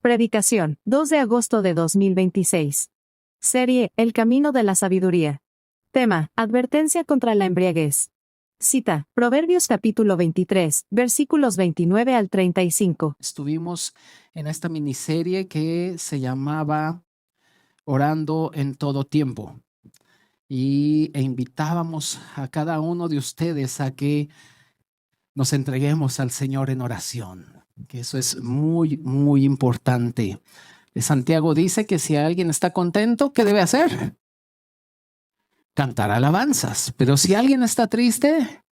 Predicación, 2 de agosto de 2026. Serie, El camino de la sabiduría. Tema, advertencia contra la embriaguez. Cita, Proverbios capítulo 23, versículos 29 al 35. Estuvimos en esta miniserie que se llamaba Orando en todo tiempo e invitábamos a cada uno de ustedes a que nos entreguemos al Señor en oración, que eso es muy, muy importante. Santiago dice que si alguien está contento, ¿qué debe hacer? Cantar alabanzas. Pero si alguien está triste,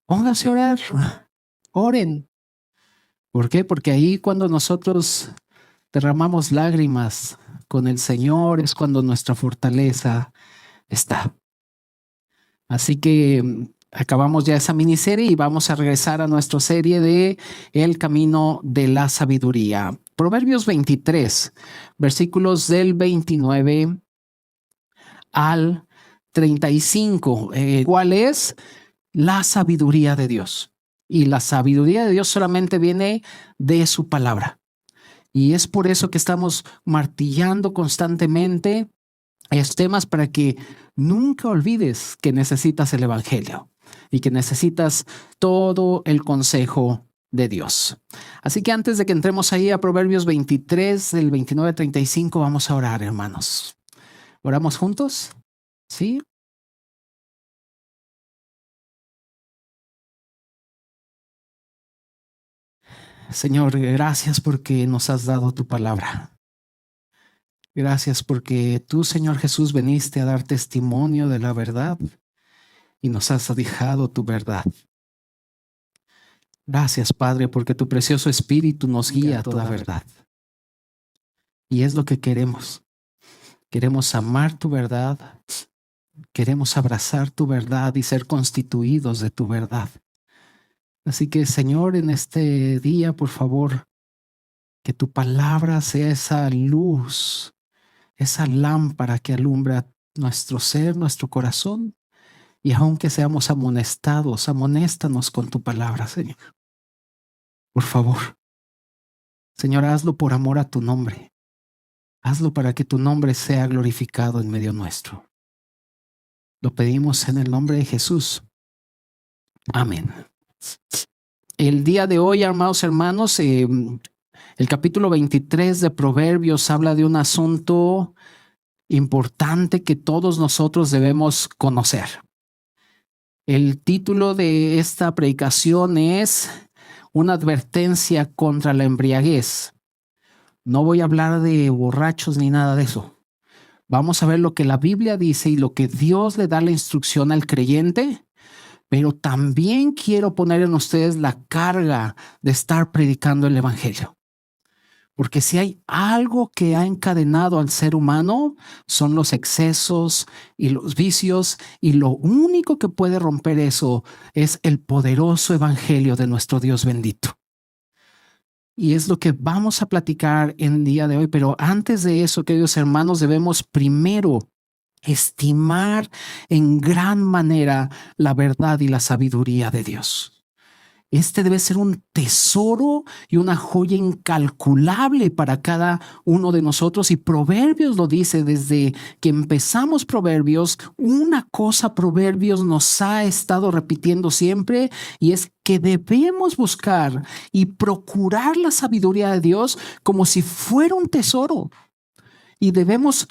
póngase a orar. Oren. ¿Por qué? Porque ahí cuando nosotros derramamos lágrimas con el Señor es cuando nuestra fortaleza está. Así que acabamos ya esa miniserie y vamos a regresar a nuestra serie de El camino de la sabiduría. Proverbios 23, versículos del 29 al 35. ¿Cuál es? La sabiduría de Dios. Y la sabiduría de Dios solamente viene de su palabra. Y es por eso que estamos martillando constantemente estos temas para que nunca olvides que necesitas el evangelio y que necesitas todo el consejo de Dios. Así que antes de que entremos ahí a Proverbios 23, del 29 al 35, vamos a orar, hermanos. ¿Oramos juntos? ¿Sí? Señor, gracias porque nos has dado tu palabra. Gracias porque tú, Señor Jesús, veniste a dar testimonio de la verdad y nos has dejado tu verdad. Gracias, Padre, porque tu precioso Espíritu nos guía a toda verdad. Y es lo que queremos. Queremos amar tu verdad, queremos abrazar tu verdad y ser constituidos de tu verdad. Así que, Señor, en este día, por favor, que tu palabra sea esa luz, esa lámpara que alumbra nuestro ser, nuestro corazón. Y aunque seamos amonestados, amonéstanos con tu palabra, Señor. Por favor, Señor, hazlo por amor a tu nombre. Hazlo para que tu nombre sea glorificado en medio nuestro. Lo pedimos en el nombre de Jesús. Amén. El día de hoy, amados hermanos, el capítulo 23 de Proverbios habla de un asunto importante que todos nosotros debemos conocer. El título de esta predicación es una advertencia contra la embriaguez. No voy a hablar de borrachos ni nada de eso. Vamos a ver lo que la Biblia dice y lo que Dios le da la instrucción al creyente, pero también quiero poner en ustedes la carga de estar predicando el evangelio. Porque si hay algo que ha encadenado al ser humano, son los excesos y los vicios, y lo único que puede romper eso es el poderoso evangelio de nuestro Dios bendito. Y es lo que vamos a platicar en el día de hoy, pero antes de eso, queridos hermanos, debemos primero estimar en gran manera la verdad y la sabiduría de Dios. Este debe ser un tesoro y una joya incalculable para cada uno de nosotros. Y Proverbios lo dice desde que empezamos Proverbios. Una cosa Proverbios nos ha estado repitiendo siempre, y es que debemos buscar y procurar la sabiduría de Dios como si fuera un tesoro. Y debemos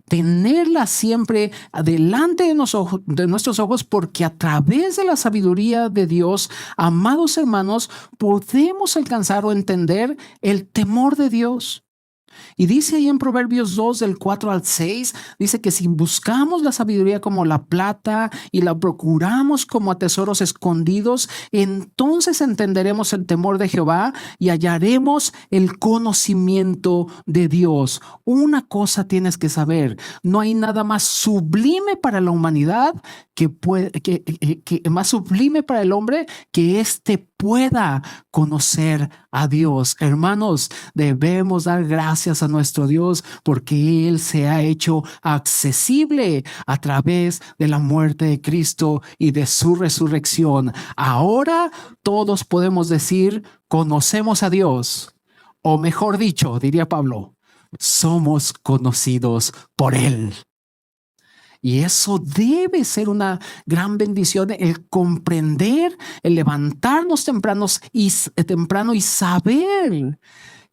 tenerla siempre delante de nuestros ojos, porque a través de la sabiduría de Dios, amados hermanos, podemos alcanzar o entender el temor de Dios. Y dice ahí en Proverbios 2, del 4 al 6, dice que si buscamos la sabiduría como la plata y la procuramos como a tesoros escondidos, entonces entenderemos el temor de Jehová y hallaremos el conocimiento de Dios. Una cosa tienes que saber: no hay nada más sublime para la humanidad que más sublime para el hombre que éste pueda conocer a Dios. Hermanos, debemos dar gracias a nuestro Dios porque Él se ha hecho accesible a través de la muerte de Cristo y de su resurrección. Ahora todos podemos decir: conocemos a Dios. O mejor dicho, diría Pablo, somos conocidos por Él. Y eso debe ser una gran bendición, el comprender, el levantarnos temprano y saber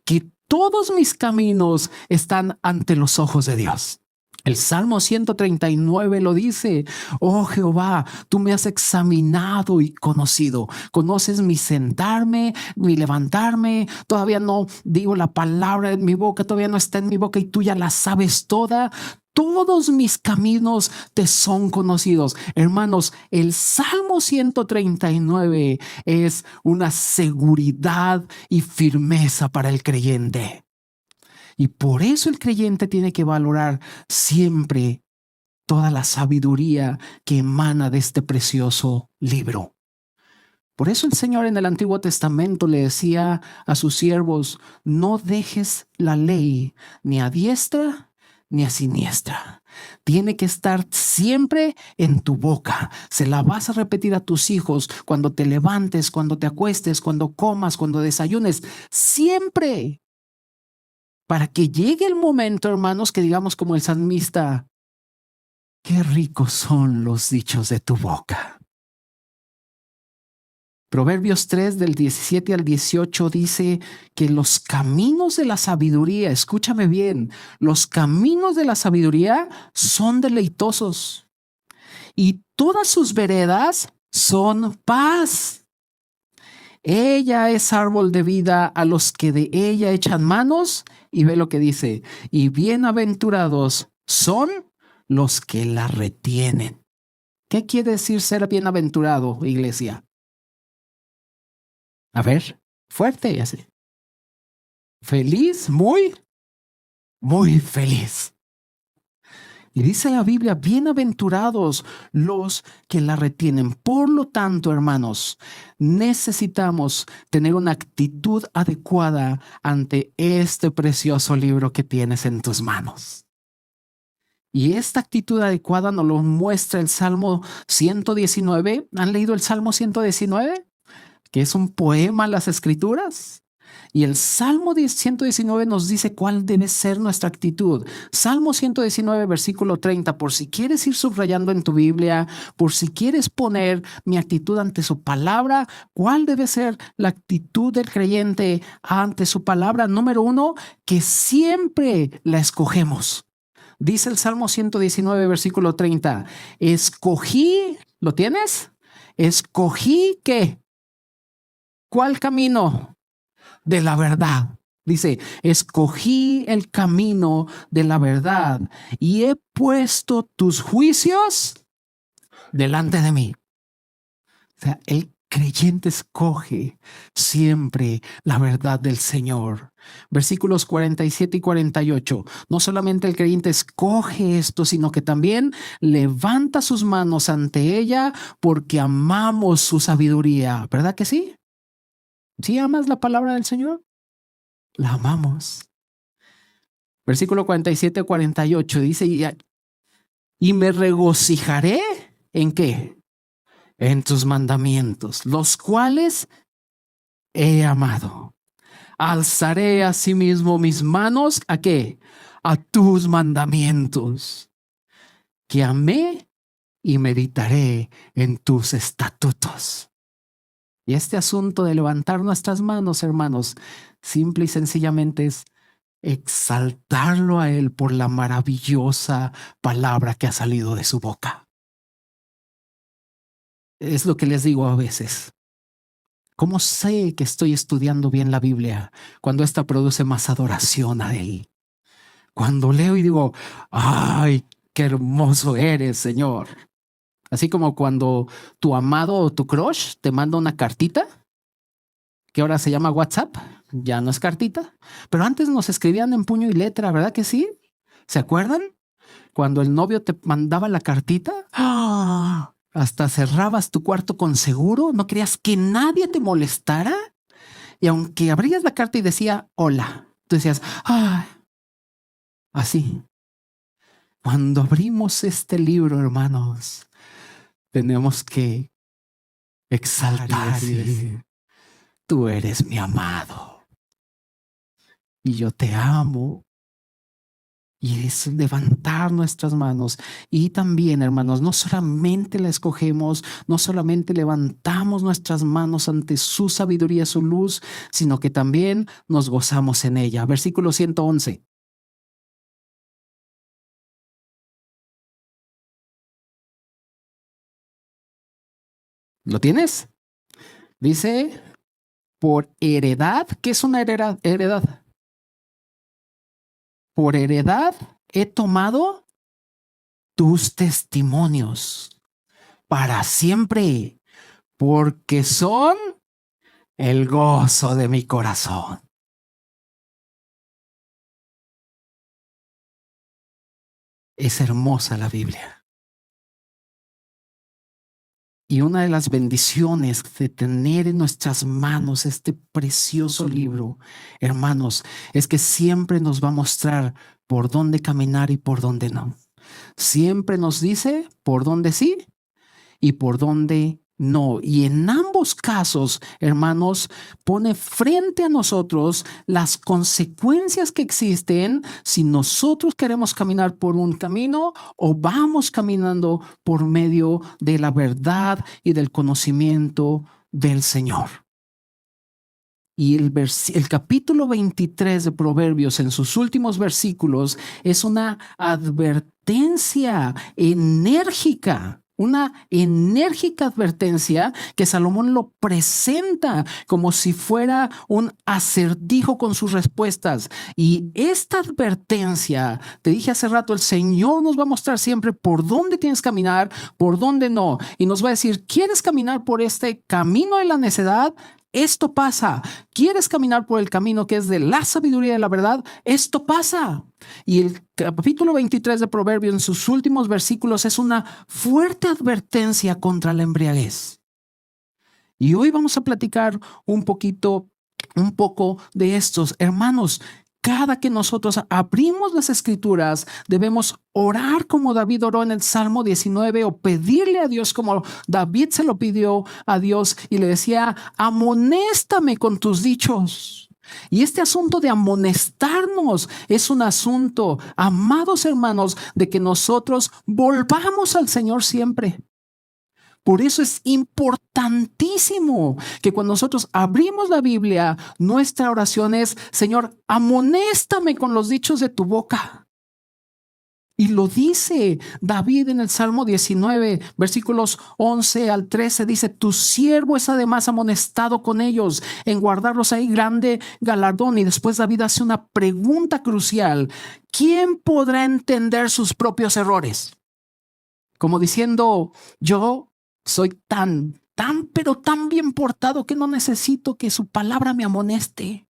que todos mis caminos están ante los ojos de Dios. El Salmo 139 lo dice: oh Jehová, tú me has examinado y conocido. Conoces mi sentarme, mi levantarme. Todavía no digo la palabra en mi boca, todavía no está en mi boca y tú ya la sabes toda. Todos mis caminos te son conocidos. Hermanos, el Salmo 139 es una seguridad y firmeza para el creyente. Y por eso el creyente tiene que valorar siempre toda la sabiduría que emana de este precioso libro. Por eso el Señor en el Antiguo Testamento le decía a sus siervos: no dejes la ley ni a diestra ni a siniestra. Tiene que estar siempre en tu boca. Se la vas a repetir a tus hijos cuando te levantes, cuando te acuestes, cuando comas, cuando desayunes. Siempre. Para que llegue el momento, hermanos, que digamos como el salmista: qué ricos son los dichos de tu boca. Proverbios 3 del 17 al 18 dice que los caminos de la sabiduría, escúchame bien, los caminos de la sabiduría son deleitosos y todas sus veredas son paz. Ella es árbol de vida a los que de ella echan manos, y ve lo que dice: y bienaventurados son los que la retienen. ¿Qué quiere decir ser bienaventurado, iglesia? A ver, fuerte y así. Feliz, muy feliz. Y dice la Biblia: bienaventurados los que la retienen. Por lo tanto, hermanos, necesitamos tener una actitud adecuada ante este precioso libro que tienes en tus manos. Y esta actitud adecuada nos lo muestra el Salmo 119. ¿Han leído el Salmo 119? Que es un poema a las Escrituras. Y el Salmo 119 nos dice cuál debe ser nuestra actitud. Salmo 119, versículo 30. Por si quieres ir subrayando en tu Biblia, por si quieres poner mi actitud ante su palabra, ¿cuál debe ser la actitud del creyente ante su palabra? Número 1, que siempre la escogemos. Dice el Salmo 119, versículo 30. Escogí, ¿lo tienes? Escogí, ¿qué? ¿Cuál camino? De la verdad. Dice: escogí el camino de la verdad y he puesto tus juicios delante de mí. O sea, el creyente escoge siempre la verdad del Señor. Versículos 47 y 48. No solamente el creyente escoge esto, sino que también levanta sus manos ante ella porque amamos su sabiduría. ¿Verdad que sí? ¿Sí amas la palabra del Señor? La amamos. Versículo 47, 48 dice: y me regocijaré ¿en qué? En tus mandamientos, los cuales he amado. Alzaré asimismo mis manos ¿a qué? A tus mandamientos, que amé, y meditaré en tus estatutos. Y este asunto de levantar nuestras manos, hermanos, simple y sencillamente es exaltarlo a Él por la maravillosa palabra que ha salido de su boca. Es lo que les digo a veces. ¿Cómo sé que estoy estudiando bien la Biblia? Cuando esta produce más adoración a Él. Cuando leo y digo: ¡ay, qué hermoso eres, Señor! Así como cuando tu amado o tu crush te manda una cartita, que ahora se llama WhatsApp, ya no es cartita, pero antes nos escribían en puño y letra, ¿verdad que sí? ¿Se acuerdan? Cuando el novio te mandaba la cartita, ¡ah!, hasta cerrabas tu cuarto con seguro, no querías que nadie te molestara. Y aunque abrías la carta y decía hola, tú decías: ¡ay! Así. Cuando abrimos este libro, hermanos, tenemos que exaltar y decir: tú eres mi amado. y yo te amo. Y es levantar nuestras manos. Y también, hermanos, no solamente la escogemos, no solamente levantamos nuestras manos ante su sabiduría, su luz, sino que también nos gozamos en ella. Versículo 111. ¿Lo tienes? Dice, por heredad. ¿Qué es una heredad? Por heredad he tomado tus testimonios para siempre, porque son el gozo de mi corazón. Es hermosa la Biblia. Y una de las bendiciones de tener en nuestras manos este precioso libro, hermanos, es que siempre nos va a mostrar por dónde caminar y por dónde no. Siempre nos dice por dónde sí y por dónde no. Y en ambos casos, hermanos, pone frente a nosotros las consecuencias que existen si nosotros queremos caminar por un camino o vamos caminando por medio de la verdad y del conocimiento del Señor. Y el capítulo 23 de Proverbios, en sus últimos versículos, es una advertencia enérgica. Una enérgica advertencia que Salomón lo presenta como si fuera un acertijo con sus respuestas. Y esta advertencia, te dije hace rato, el Señor nos va a mostrar siempre por dónde tienes que caminar, por dónde no. Y nos va a decir, ¿quieres caminar por este camino de la necedad? Esto pasa. ¿Quieres caminar por el camino que es de la sabiduría y de la verdad? Esto pasa. Y el capítulo 23 de Proverbios, en sus últimos versículos, es una fuerte advertencia contra la embriaguez. Y hoy vamos a platicar un poco de estos. Hermanos, cada que nosotros abrimos las escrituras, debemos orar como David oró en el Salmo 19 o pedirle a Dios como David se lo pidió a Dios y le decía, amonéstame con tus dichos. Y este asunto de amonestarnos es un asunto, amados hermanos, de que nosotros volvamos al Señor siempre. Por eso es importantísimo que cuando nosotros abrimos la Biblia, nuestra oración es, Señor, amonéstame con los dichos de tu boca. Y lo dice David en el Salmo 19, versículos 11 al 13, dice, tu siervo es además amonestado con ellos, en guardarlos hay grande galardón. Y después David hace una pregunta crucial, ¿quién podrá entender sus propios errores? Como diciendo, yo soy pero tan bien portado que no necesito que su palabra me amoneste.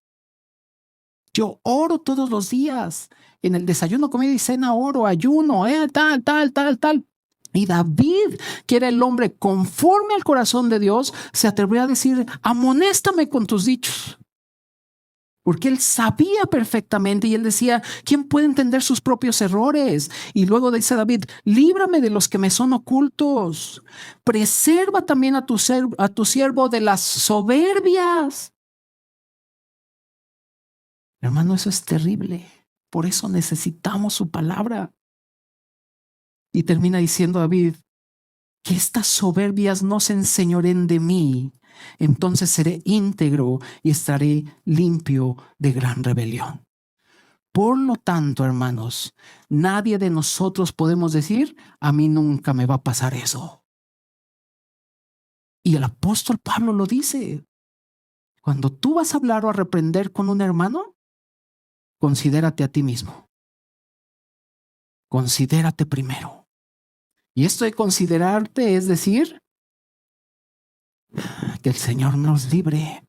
Yo oro todos los días. En el desayuno, comida y cena oro, ayuno, tal. Y David, que era el hombre conforme al corazón de Dios, se atrevió a decir, amonéstame con tus dichos. Porque él sabía perfectamente y él decía, ¿quién puede entender sus propios errores? Y luego dice David, líbrame de los que me son ocultos. Preserva también a tu siervo de las soberbias. Hermano, eso es terrible. Por eso necesitamos su palabra. Y termina diciendo David, que estas soberbias no se enseñoren de mí. Entonces seré íntegro y estaré limpio de gran rebelión. Por lo tanto, hermanos, nadie de nosotros podemos decir, a mí nunca me va a pasar eso. Y el apóstol Pablo lo dice. Cuando tú vas a hablar o a reprender con un hermano, considérate a ti mismo. Considérate primero. Y esto de considerarte es decir, que el Señor nos libre.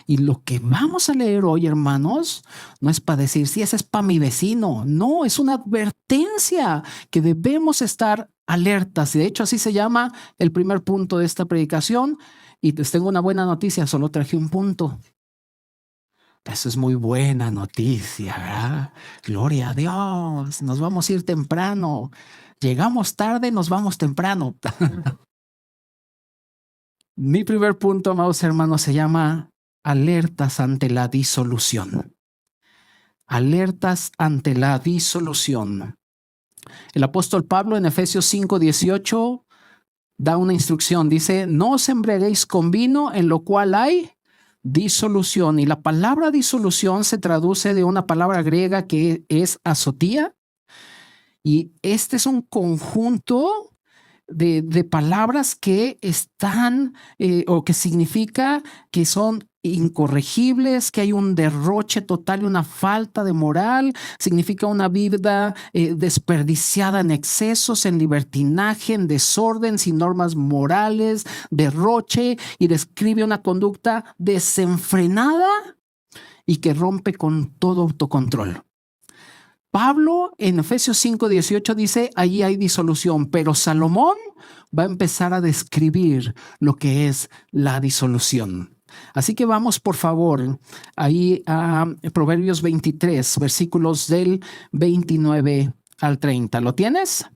Y lo que vamos a leer hoy, hermanos, no es para decir, si ese es para mi vecino. No, es una advertencia que debemos estar alertas. De hecho, así se llama el primer punto de esta predicación. Y les tengo una buena noticia, solo traje un punto. Eso es muy buena noticia, ¿verdad? Gloria a Dios, nos vamos a ir temprano. Llegamos tarde, nos vamos temprano. Mi primer punto, amados hermanos, se llama alertas ante la disolución. Alertas ante la disolución. El apóstol Pablo en Efesios 5:18 da una instrucción. Dice, no os embriaguéis con vino en lo cual hay disolución. Y la palabra disolución se traduce de una palabra griega que es azotía. Y este es un conjunto de palabras que están o que significa que son incorregibles, que hay un derroche total y una falta de moral. Significa una vida desperdiciada en excesos, en libertinaje, en desorden, sin normas morales, derroche, y describe una conducta desenfrenada y que rompe con todo autocontrol. Pablo en Efesios 5:18 dice, ahí hay disolución, pero Salomón va a empezar a describir lo que es la disolución. Así que vamos, por favor, ahí a Proverbios 23, versículos del 29 al 30. ¿Lo tienes?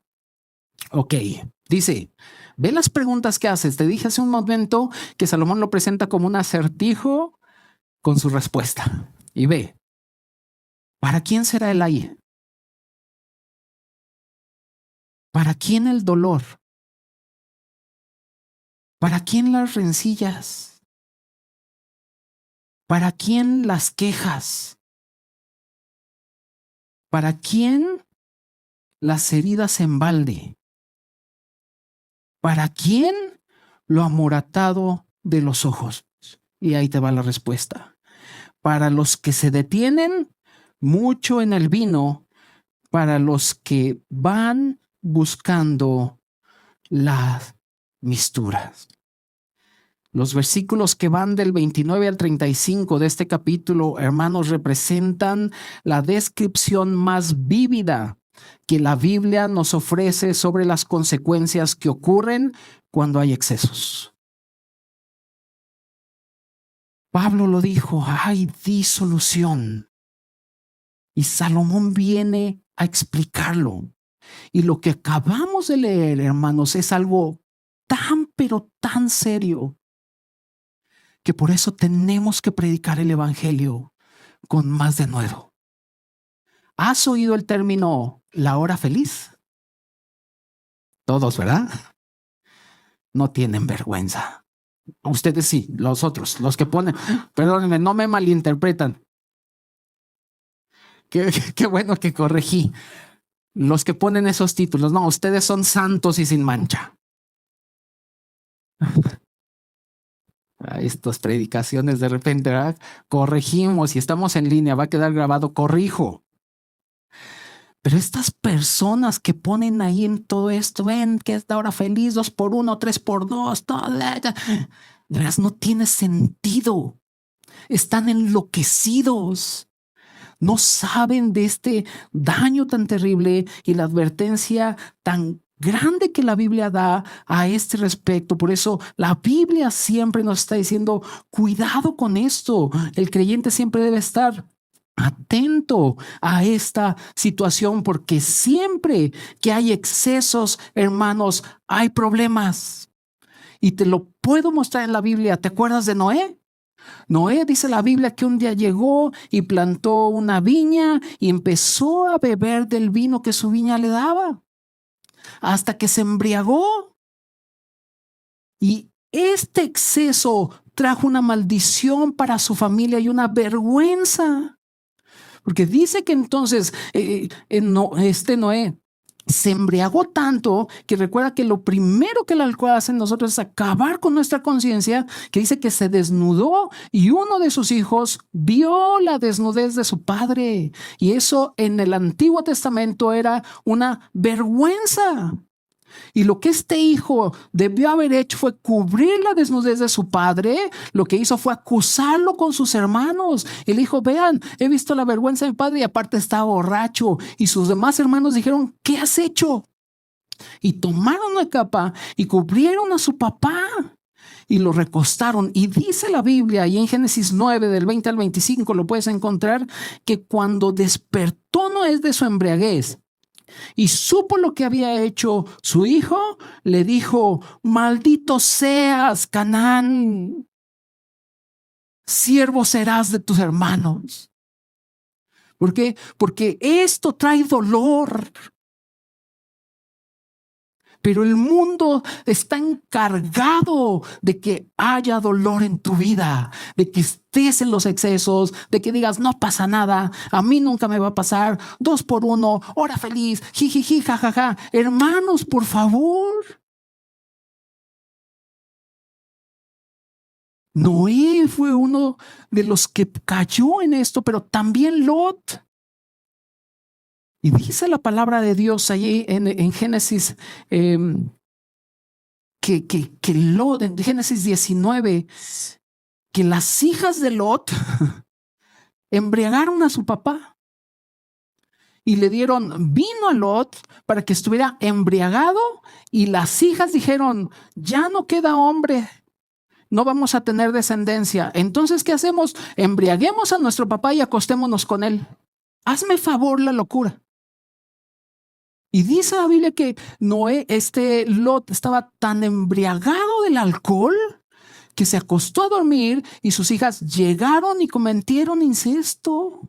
Ok, dice, ve las preguntas que haces. Te dije hace un momento que Salomón lo presenta como un acertijo con su respuesta. Y ve, ¿para quién será el ay? ¿Para quién el dolor? ¿Para quién las rencillas? ¿Para quién las quejas? ¿Para quién las heridas en balde? ¿Para quién lo amoratado de los ojos? Y ahí te va la respuesta. Para los que se detienen mucho en el vino, para los que van buscando las misturas. Los versículos que van del 29 al 35 de este capítulo, hermanos, representan la descripción más vívida que la Biblia nos ofrece sobre las consecuencias que ocurren cuando hay excesos. Pablo lo dijo, hay disolución. Y Salomón viene a explicarlo. Y lo que acabamos de leer, hermanos, es algo tan, pero tan serio, que por eso tenemos que predicar el evangelio con más denuedo. ¿Has oído el término la hora feliz? Todos, ¿verdad? No tienen vergüenza. Ustedes sí, los otros, los que ponen, perdónenme, no me malinterpretan. Qué bueno que corregí. Los que ponen esos títulos, no, ustedes son santos y sin mancha. Estas predicaciones de repente, ¿verdad? Corregimos y estamos en línea, va a quedar grabado, corrijo. Pero estas personas que ponen ahí en todo esto, ven que es la hora feliz, 2x1, 3x2, todo, de veras no tiene sentido. Están enloquecidos. No saben de este daño tan terrible y la advertencia tan grande que la Biblia da a este respecto. Por eso la Biblia siempre nos está diciendo, cuidado con esto. El creyente siempre debe estar atento a esta situación, porque siempre que hay excesos, hermanos, hay problemas. Y te lo puedo mostrar en la Biblia. ¿Te acuerdas de Noé? Noé, dice la Biblia, que un día llegó y plantó una viña y empezó a beber del vino que su viña le daba, hasta que se embriagó. Y este exceso trajo una maldición para su familia y una vergüenza. Porque dice que entonces Noé se embriagó tanto que recuerda que lo primero que el alcohol hace en nosotros es acabar con nuestra conciencia, que dice que se desnudó y uno de sus hijos vio la desnudez de su padre. Y eso en el Antiguo Testamento era una vergüenza. Y lo que este hijo debió haber hecho fue cubrir la desnudez de su padre. Lo que hizo fue acusarlo con sus hermanos. Él dijo, vean, he visto la vergüenza de mi padre y aparte está borracho. Y sus demás hermanos dijeron, ¿qué has hecho? Y tomaron una capa y cubrieron a su papá y lo recostaron. Y dice la Biblia, y en Génesis 9 del 20 al 25 lo puedes encontrar, que cuando despertó Noé de su embriaguez y supo lo que había hecho su hijo, le dijo, maldito seas, Canaán. siervo serás de tus hermanos. ¿Por qué? Porque esto trae dolor. Pero el mundo está encargado de que haya dolor en tu vida, de que estés en los excesos, de que digas no pasa nada, a mí nunca me va a pasar, 2 por 1, hora feliz, jijiji, jajaja. Hermanos, por favor. Noé fue uno de los que cayó en esto, pero también Lot. Y dice la palabra de Dios allí en Génesis, que Lot, en Génesis 19, que las hijas de Lot embriagaron a su papá y le dieron vino a Lot para que estuviera embriagado, y las hijas dijeron, ya no queda hombre, no vamos a tener descendencia. Entonces, ¿qué hacemos? Embriaguemos a nuestro papá y acostémonos con él. Hazme favor la locura. Y dice la Biblia que Noé, Lot, estaba tan embriagado del alcohol que se acostó a dormir y sus hijas llegaron y cometieron incesto.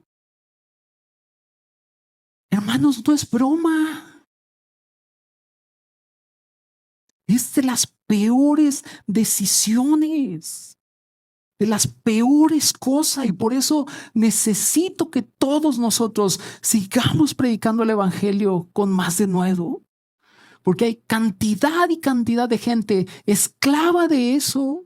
Hermanos, no es broma. Es de las peores decisiones, de las peores cosas, y por eso necesito que todos nosotros sigamos predicando el evangelio con más denuedo, porque hay cantidad y cantidad de gente esclava de eso,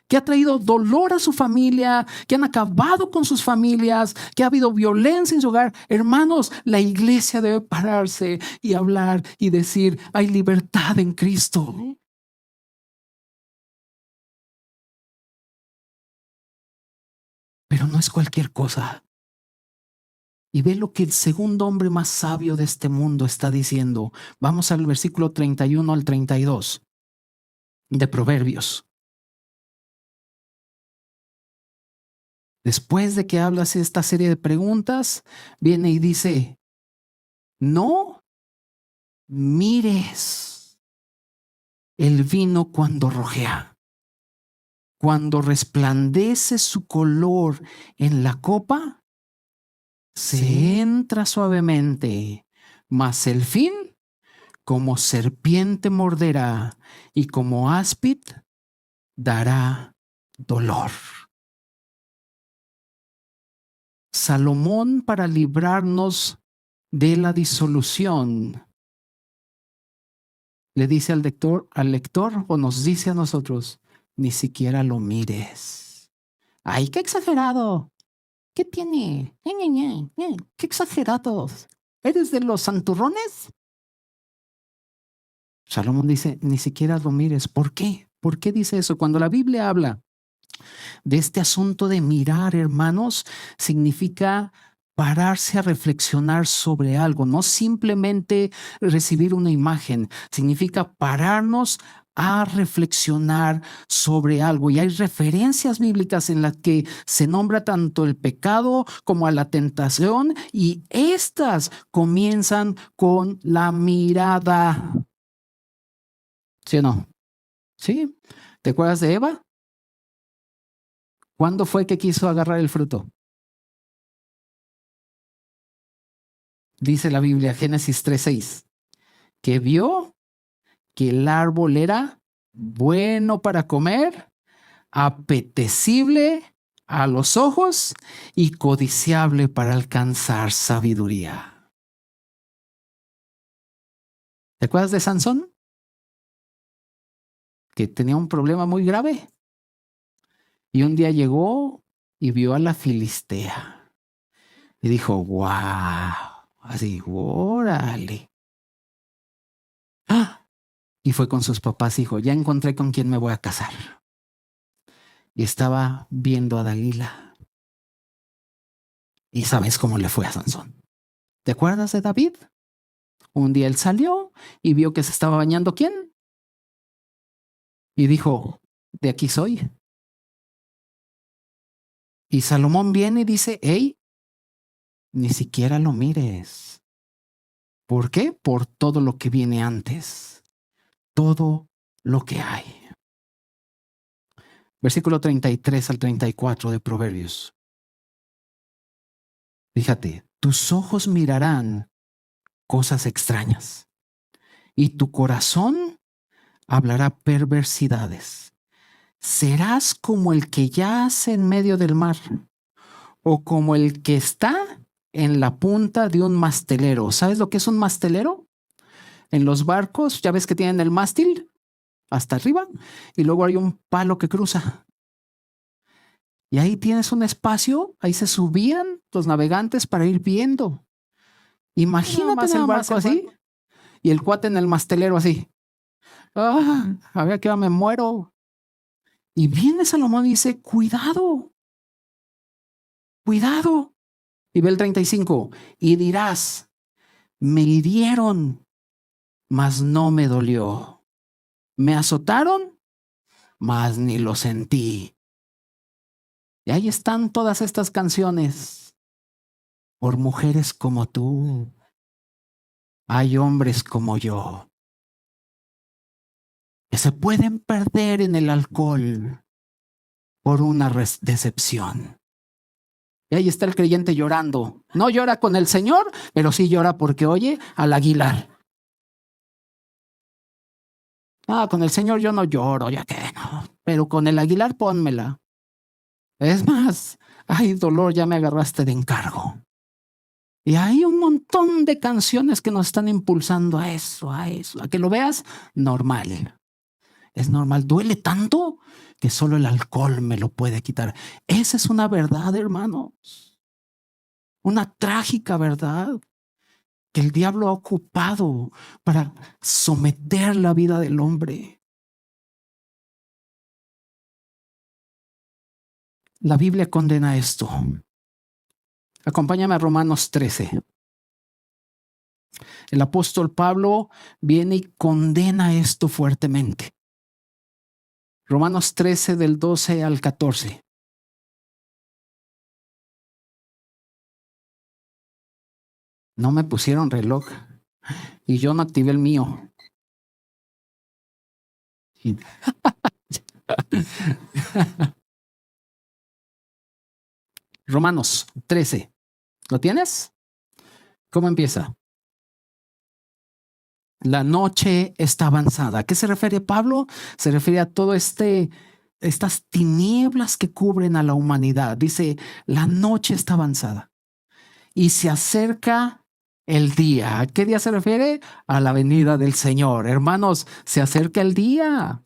que ha traído dolor a su familia, que han acabado con sus familias, que ha habido violencia en su hogar. Hermanos, la iglesia debe pararse y hablar y decir, hay libertad en Cristo. Pero no es cualquier cosa. Y ve lo que el segundo hombre más sabio de este mundo está diciendo. Vamos al versículo 31 al 32 de Proverbios. Después de que hablas esta serie de preguntas, viene y dice, no mires el vino cuando rojea, cuando resplandece su color en la copa, se entra suavemente, mas el fin como serpiente morderá y como áspid dará dolor. Salomón, para librarnos de la disolución, le dice al lector o nos dice a nosotros, ni siquiera lo mires. ¡Ay, qué exagerado! ¿Qué tiene? ¡Qué exagerados! ¿Eres de los santurrones? Salomón dice, ni siquiera lo mires. ¿Por qué? ¿Por qué dice eso? Cuando la Biblia habla de este asunto de mirar, hermanos, significa pararse a reflexionar sobre algo, no simplemente recibir una imagen, significa pararnos a reflexionar sobre algo. Y hay referencias bíblicas en las que se nombra tanto el pecado como a la tentación, y estas comienzan con la mirada. ¿Sí o no? ¿Sí? ¿Te acuerdas de Eva? ¿Cuándo fue que quiso agarrar el fruto? Dice la Biblia, Génesis 3:6, que vio que el árbol era bueno para comer, apetecible a los ojos y codiciable para alcanzar sabiduría. ¿Te acuerdas de Sansón? Que tenía un problema muy grave. Y un día llegó y vio a la Filistea. Y dijo, wow, así, órale. ¡Ah! Y fue con sus papás y dijo, ya encontré con quién me voy a casar. Y estaba viendo a Dalila. Y sabes cómo le fue a Sansón. ¿Te acuerdas de David? Un día él salió y vio que se estaba bañando ¿quién? Y dijo, de aquí soy. Y Salomón viene y dice, hey, ni siquiera lo mires. ¿Por qué? Por todo lo que viene antes. Todo lo que hay. Versículo 33 al 34 de Proverbios. Fíjate, tus ojos mirarán cosas extrañas y tu corazón hablará perversidades. Serás como el que yace en medio del mar o como el que está en la punta de un mastelero. ¿Sabes lo que es un mastelero? En los barcos, ya ves que tienen el mástil hasta arriba y luego hay un palo que cruza. Y ahí tienes un espacio, ahí se subían los navegantes para ir viendo. Imagínate el barco así y el cuate en el mastelero así. A ver que me muero. Y viene Salomón y dice, cuidado, cuidado. Y ve el 35, y dirás, me hirieron, mas no me dolió. Me azotaron, mas ni lo sentí. Y ahí están todas estas canciones. Por mujeres como tú, hay hombres como yo, que se pueden perder en el alcohol por una decepción. Y ahí está el creyente llorando. No llora con el Señor, pero sí llora porque oye al Aguilar. Con el Señor yo no lloro, ya que no. Pero con el Aguilar pónmela. Es más, ay, dolor, ya me agarraste de encargo. Y hay un montón de canciones que nos están impulsando a eso, a que lo veas normal. Es normal, duele tanto que solo el alcohol me lo puede quitar. Esa es una verdad, hermanos. Una trágica verdad que el diablo ha ocupado para someter la vida del hombre. La Biblia condena esto. Acompáñame a Romanos 13. El apóstol Pablo viene y condena esto fuertemente. Romanos 13 del 12 al 14. No me pusieron reloj y yo no activé el mío. Romanos 13. ¿Lo tienes? ¿Cómo empieza? La noche está avanzada. ¿A qué se refiere Pablo? Se refiere a todo estas tinieblas que cubren a la humanidad. Dice, la noche está avanzada y se acerca el día. ¿A qué día se refiere? A la venida del Señor. Hermanos, se acerca el día.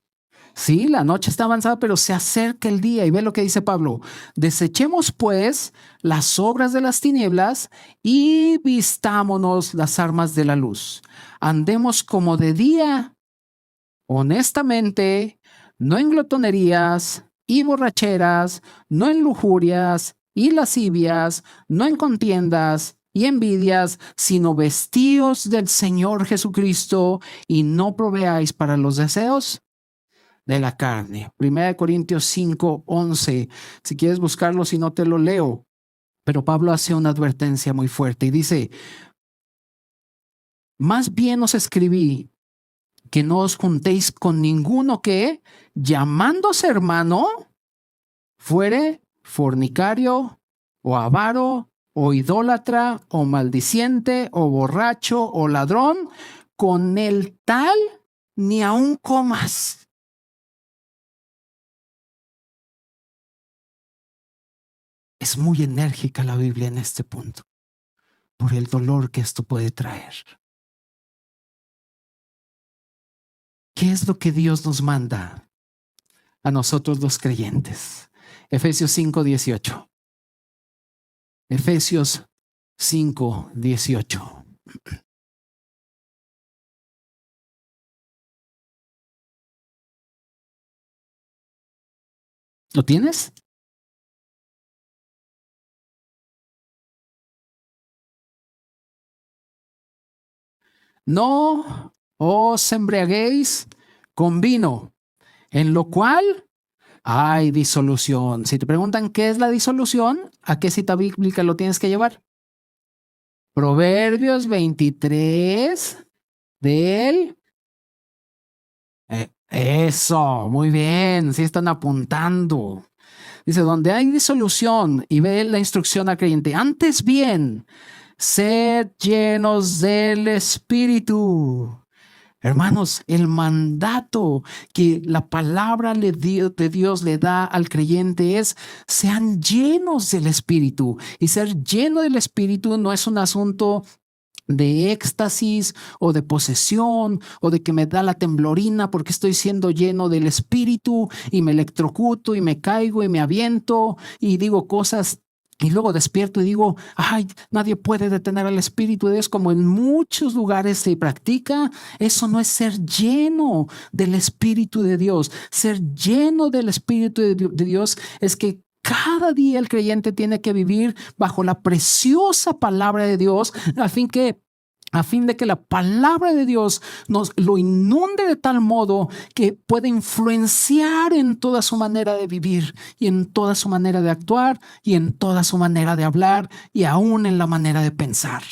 Sí, la noche está avanzada, pero se acerca el día. Y ve lo que dice Pablo. Desechemos pues las obras de las tinieblas y vistámonos las armas de la luz. Andemos como de día, honestamente, no en glotonerías y borracheras, no en lujurias y lascivias, no en contiendas y envidias, sino vestíos del Señor Jesucristo y no proveáis para los deseos de la carne. 1 Corintios 5:11. Si quieres buscarlo, si no te lo leo. Pero Pablo hace una advertencia muy fuerte y dice, más bien os escribí que no os juntéis con ninguno que, llamándose hermano, fuere fornicario o avaro o idólatra o maldiciente o borracho o ladrón, con el tal ni aun comas. Es muy enérgica la Biblia en este punto, por el dolor que esto puede traer. ¿Qué es lo que Dios nos manda a nosotros los creyentes? Efesios 5:18. Efesios 5:18. ¿Lo tienes? No os embriaguéis con vino, en lo cual hay disolución. Si te preguntan qué es la disolución, ¿a qué cita bíblica lo tienes que llevar? Proverbios 23 del Eso, muy bien, sí están apuntando. Dice, donde hay disolución, y ve la instrucción al creyente, antes bien, sed llenos del Espíritu. Hermanos, el mandato que la palabra de Dios le da al creyente es: sean llenos del Espíritu. Y ser lleno del Espíritu no es un asunto de éxtasis o de posesión o de que me da la temblorina porque estoy siendo lleno del Espíritu y me electrocuto y me caigo y me aviento y digo cosas. Y luego despierto y digo, ay, nadie puede detener al Espíritu de Dios, como en muchos lugares se practica. Eso no es ser lleno del Espíritu de Dios. Ser lleno del Espíritu de Dios es que cada día el creyente tiene que vivir bajo la preciosa palabra de Dios, a fin de que la palabra de Dios nos lo inunde de tal modo que pueda influenciar en toda su manera de vivir y en toda su manera de actuar y en toda su manera de hablar y aún en la manera de pensar.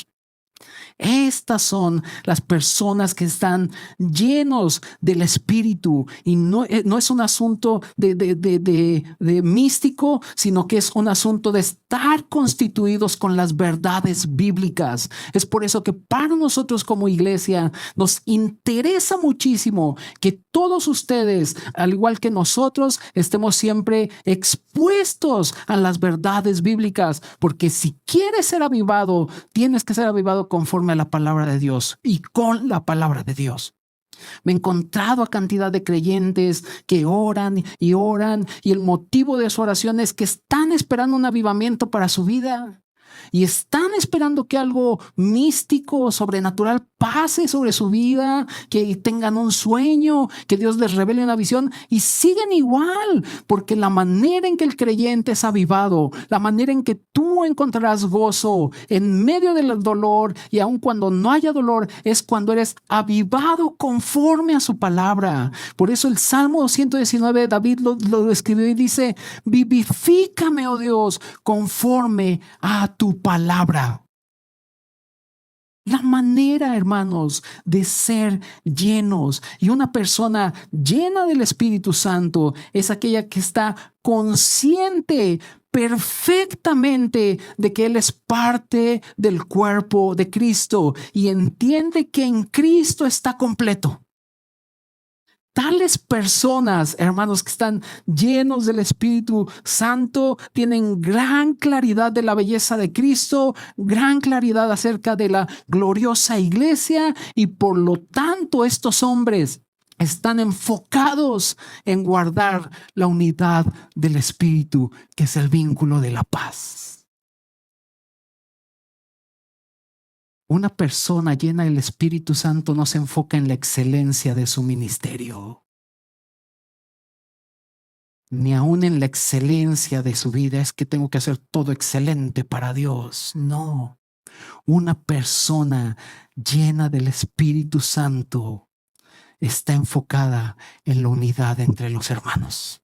Estas son las personas que están llenos del Espíritu, y no es un asunto de místico, sino que es un asunto de estar constituidos con las verdades bíblicas. Es por eso que para nosotros como iglesia nos interesa muchísimo que todos ustedes, al igual que nosotros, estemos siempre expuestos a las verdades bíblicas, porque si quieres ser avivado, tienes que ser avivado conforme a la palabra de Dios y con la palabra de Dios. Me he encontrado a cantidad de creyentes que oran y oran, y el motivo de su oración es que están esperando un avivamiento para su vida. Y están esperando que algo místico o sobrenatural pase sobre su vida, que tengan un sueño, que Dios les revele una visión, y siguen igual, porque la manera en que el creyente es avivado, la manera en que tú encontrarás gozo en medio del dolor y aun cuando no haya dolor, es cuando eres avivado conforme a su palabra. Por eso el Salmo 119, David lo escribió y dice: vivifícame, oh Dios, conforme a tu palabra. La manera, hermanos, de ser llenos, y una persona llena del Espíritu Santo es aquella que está consciente perfectamente de que Él es parte del cuerpo de Cristo y entiende que en Cristo está completo. Tales personas, hermanos, que están llenos del Espíritu Santo, tienen gran claridad de la belleza de Cristo, gran claridad acerca de la gloriosa iglesia, y por lo tanto estos hombres están enfocados en guardar la unidad del Espíritu, que es el vínculo de la paz. Una persona llena del Espíritu Santo no se enfoca en la excelencia de su ministerio, ni aún en la excelencia de su vida. Es que tengo que hacer todo excelente para Dios. No, una persona llena del Espíritu Santo está enfocada en la unidad entre los hermanos.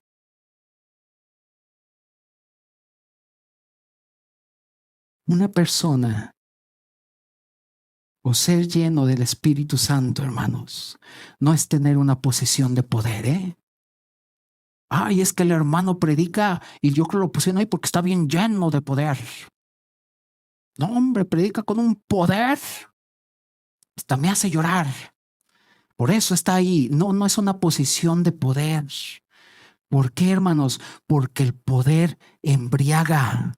Una persona, o ser lleno del Espíritu Santo, hermanos, no es tener una posición de poder, Ay, es que el hermano predica y yo creo que lo pusieron ahí porque está bien lleno de poder. No, hombre, predica con un poder. Hasta me hace llorar. Por eso está ahí. No es una posición de poder. ¿Por qué, hermanos? Porque el poder embriaga.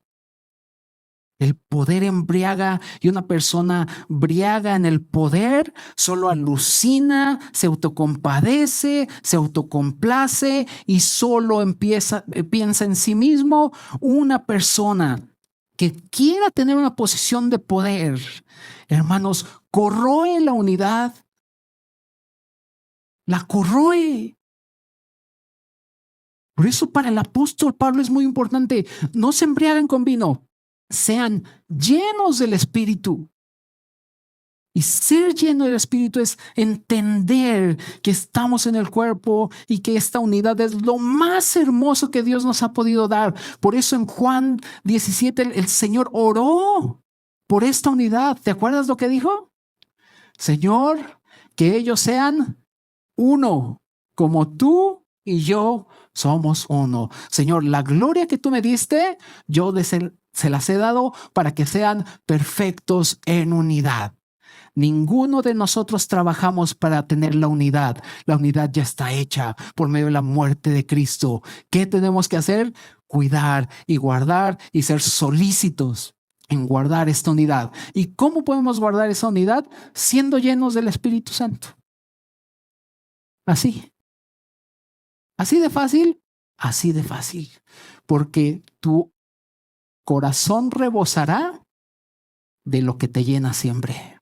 El poder embriaga, y una persona briaga en el poder solo alucina, se autocompadece, se autocomplace y solo piensa en sí mismo. Una persona que quiera tener una posición de poder, hermanos, corroe la unidad, la corroe. Por eso para el apóstol Pablo es muy importante: no se embriaguen con vino, sean llenos del Espíritu. Y ser lleno del Espíritu es entender que estamos en el cuerpo y que esta unidad es lo más hermoso que Dios nos ha podido dar. Por eso en Juan 17 el Señor oró por esta unidad. ¿Te acuerdas lo que dijo? Señor, que ellos sean uno, como tú y yo somos uno. Señor, la gloria que tú me diste, yo se las he dado para que sean perfectos en unidad. Ninguno de nosotros trabajamos para tener la unidad. La unidad ya está hecha por medio de la muerte de Cristo. ¿Qué tenemos que hacer? Cuidar y guardar y ser solícitos en guardar esta unidad. ¿Y cómo podemos guardar esa unidad? Siendo llenos del Espíritu Santo. Así. Así de fácil. Así de fácil. Porque tu corazón rebosará de lo que te llena siempre.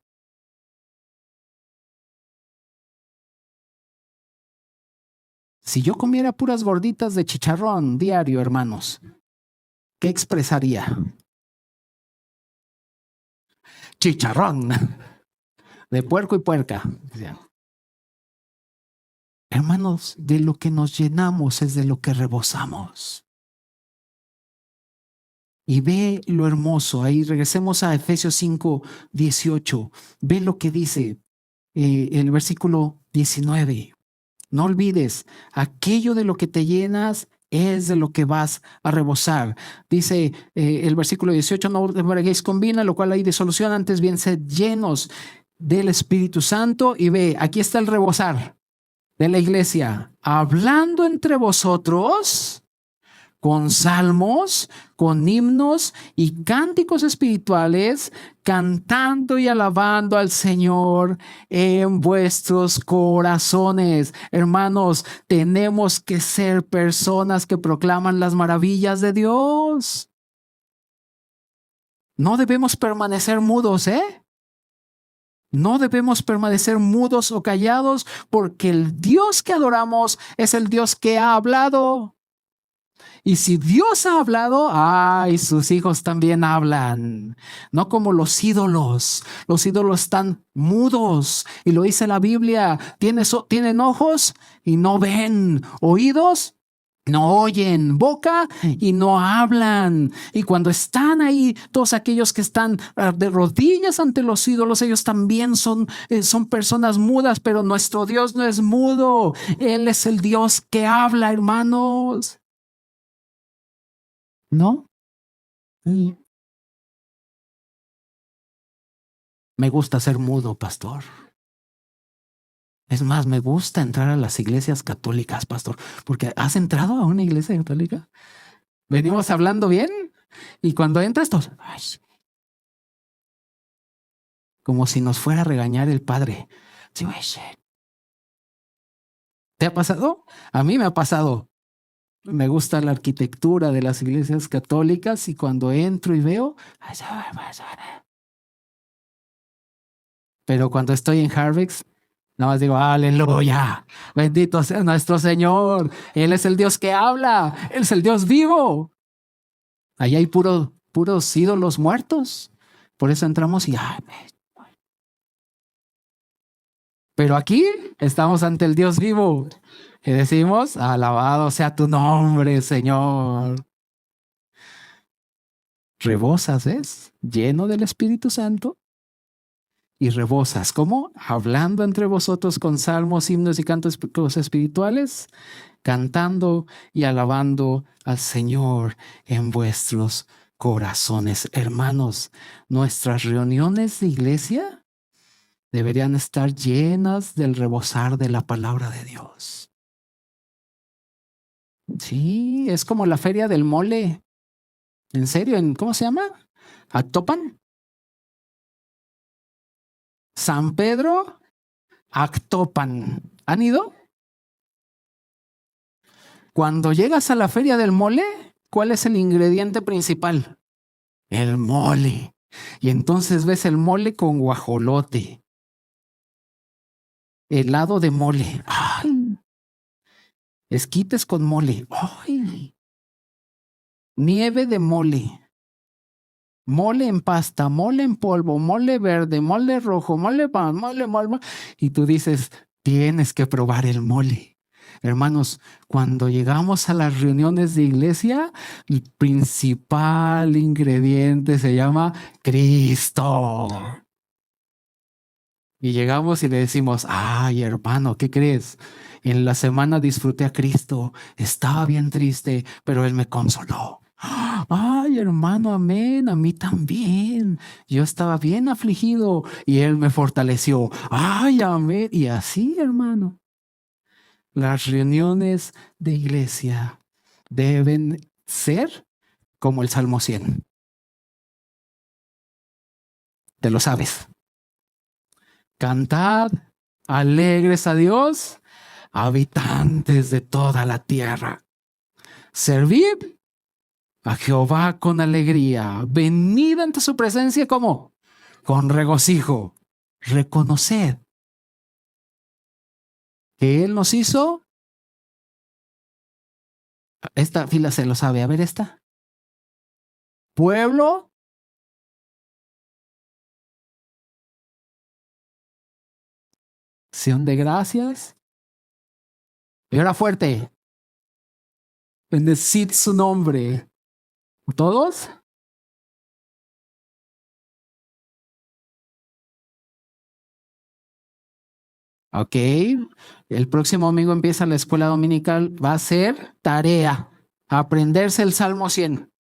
Si yo comiera puras gorditas de chicharrón diario, hermanos, ¿qué expresaría? Chicharrón de puerco y puerca. Hermanos, de lo que nos llenamos es de lo que rebosamos. Y ve lo hermoso. Ahí regresemos a Efesios 5:18. Ve lo que dice el versículo 19. No olvides, aquello de lo que te llenas es de lo que vas a rebosar. Dice el versículo 18, no embriaguéis con vino, lo cual hay disolución, antes bien sed llenos del Espíritu Santo. Y ve, aquí está el rebosar de la iglesia, hablando entre vosotros con salmos, con himnos y cánticos espirituales, cantando y alabando al Señor en vuestros corazones. Hermanos, tenemos que ser personas que proclaman las maravillas de Dios. No debemos permanecer mudos, No debemos permanecer mudos o callados, porque el Dios que adoramos es el Dios que ha hablado. Y si Dios ha hablado, sus hijos también hablan. No como los ídolos. Los ídolos están mudos. Y lo dice la Biblia. Tienen ojos y no ven. Oídos, no oyen. Boca y no hablan. Y cuando están ahí, todos aquellos que están de rodillas ante los ídolos, ellos también son personas mudas. Pero nuestro Dios no es mudo. Él es el Dios que habla, hermanos. ¿No? Me gusta ser mudo, pastor. Es más, me gusta entrar a las iglesias católicas, pastor. Porque ¿has entrado a una iglesia católica? Venimos hablando bien y cuando entras todos, como si nos fuera a regañar el padre. ¿Te ha pasado? A mí me ha pasado. Me gusta la arquitectura de las iglesias católicas y cuando entro y veo, pero cuando estoy en Harvix, nada más digo, aleluya, bendito sea nuestro Señor. Él es el Dios que habla, Él es el Dios vivo. Allá hay puros ídolos muertos. Por eso entramos y pero aquí estamos ante el Dios vivo. Y decimos, alabado sea tu nombre, Señor. Rebosas, ¿ves? Lleno del Espíritu Santo. Y rebosas, ¿cómo? Hablando entre vosotros con salmos, himnos y cantos espirituales, cantando y alabando al Señor en vuestros corazones. Hermanos, nuestras reuniones de iglesia deberían estar llenas del rebosar de la palabra de Dios. Sí, es como la feria del mole. ¿En serio? ¿Cómo se llama? ¿Actopan? San Pedro, Actopan. ¿Han ido? Cuando llegas a la feria del mole, ¿cuál es el ingrediente principal? El mole. Y entonces ves el mole con guajolote. Helado de mole. ¡Ay! Esquites con mole. ¡Ay! Nieve de mole. Mole en pasta, mole en polvo, mole verde, mole rojo, mole pan, mole. Y tú dices, tienes que probar el mole. Hermanos, cuando llegamos a las reuniones de iglesia, el principal ingrediente se llama Cristo. Y llegamos y le decimos, ay, hermano, ¿qué crees? En la semana disfruté a Cristo, estaba bien triste, pero Él me consoló. Ay, hermano, amén, a mí también. Yo estaba bien afligido y Él me fortaleció. Ay, amén. Y así, hermano, las reuniones de iglesia deben ser como el Salmo 100. Te lo sabes. Cantad alegres a Dios, habitantes de toda la tierra. Servid a Jehová con alegría. Venid ante su presencia como con regocijo. Reconoced que Él nos hizo. Esta fila se lo sabe. A ver esta. Pueblo. Acción de gracias. Y ahora fuerte. Bendecid su nombre. ¿Todos? Ok. El próximo domingo empieza la escuela dominical. Va a ser tarea. Aprenderse el Salmo 100.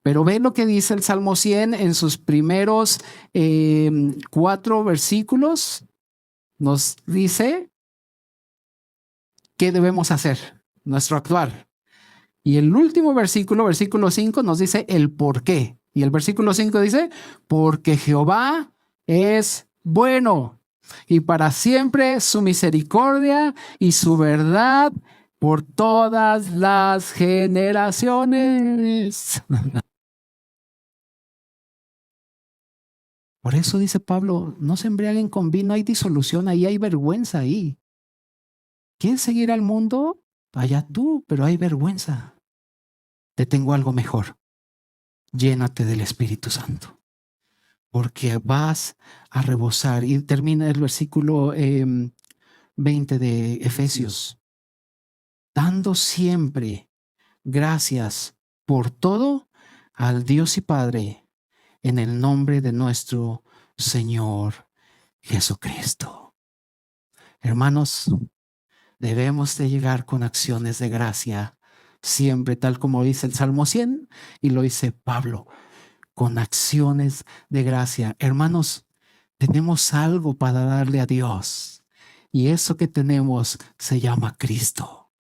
Pero ve lo que dice el Salmo 100 en sus primeros 4 versículos. Nos dice qué debemos hacer, nuestro actuar. Y el último versículo, versículo 5, nos dice el por qué. Y el versículo 5 dice, porque Jehová es bueno y para siempre su misericordia y su verdad por todas las generaciones. Por eso dice Pablo, no se embriaguen con vino, hay disolución ahí, hay vergüenza ahí. ¿Quieres seguir al mundo? Allá tú, pero hay vergüenza. Te tengo algo mejor. Llénate del Espíritu Santo, porque vas a rebosar. Y termina el versículo 20 de Efesios. Dando siempre gracias por todo al Dios y Padre en el nombre de nuestro Señor Jesucristo. Hermanos, debemos de llegar con acciones de gracia siempre, tal como dice el Salmo 100 y lo dice Pablo, con acciones de gracia. Hermanos, tenemos algo para darle a Dios y eso que tenemos se llama Cristo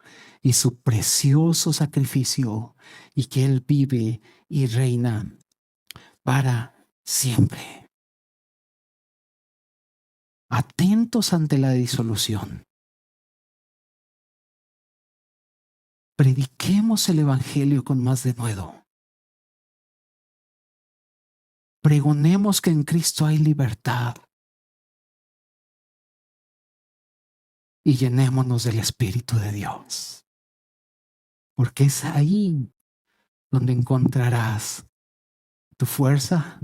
y su precioso sacrificio y que Él vive y reina para siempre. Atentos ante la disolución. Prediquemos el Evangelio con más denuedo. Pregonemos que en Cristo hay libertad. Y llenémonos del Espíritu de Dios. Porque es ahí donde encontrarás tu fuerza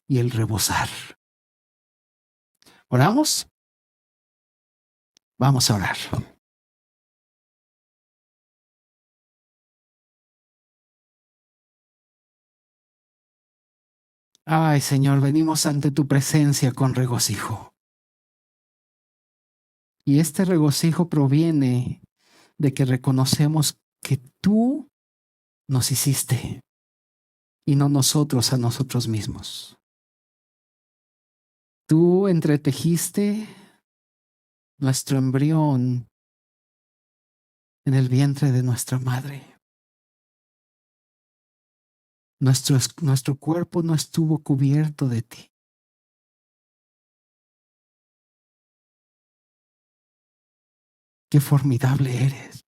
y el rebosar. ¿Oramos? Vamos a orar. Ay, Señor, venimos ante tu presencia con regocijo. Y este regocijo proviene de que reconocemos que tú nos hiciste y no nosotros a nosotros mismos. Tú entretejiste nuestro embrión en el vientre de nuestra madre. Nuestro cuerpo no estuvo cubierto de ti. Qué formidable eres.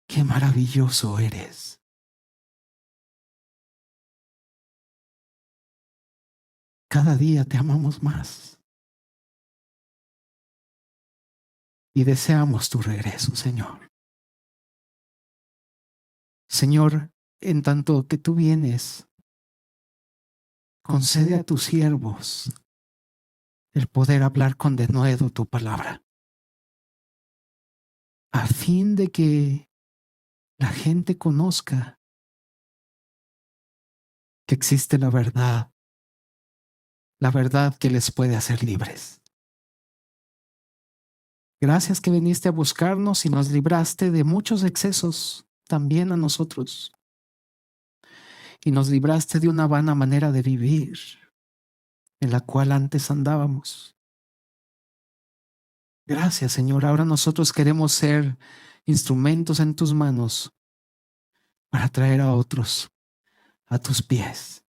Qué maravilloso eres. Cada día te amamos más. Y deseamos tu regreso, Señor. Señor, en tanto que tú vienes, concede a tus siervos el poder hablar con denuedo tu palabra, a fin de que la gente conozca que existe la verdad que les puede hacer libres. Gracias que viniste a buscarnos y nos libraste de muchos excesos también a nosotros. Y nos libraste de una vana manera de vivir en la cual antes andábamos. Gracias, Señor. Ahora nosotros queremos ser instrumentos en tus manos para traer a otros a tus pies.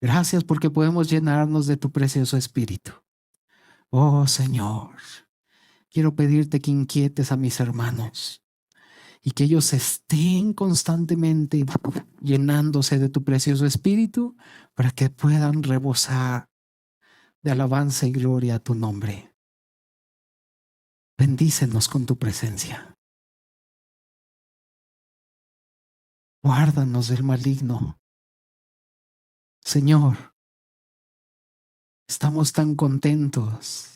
Gracias porque podemos llenarnos de tu precioso Espíritu. Oh, Señor, quiero pedirte que inquietes a mis hermanos y que ellos estén constantemente llenándose de tu precioso Espíritu para que puedan rebosar de alabanza y gloria a tu nombre. Bendícenos con tu presencia. Guárdanos del maligno. Señor, estamos tan contentos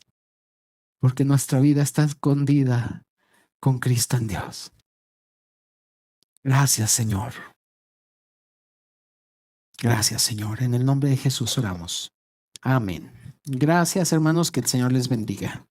porque nuestra vida está escondida con Cristo en Dios. Gracias, Señor. Gracias, Señor. En el nombre de Jesús oramos. Amén. Gracias, hermanos. Que el Señor les bendiga.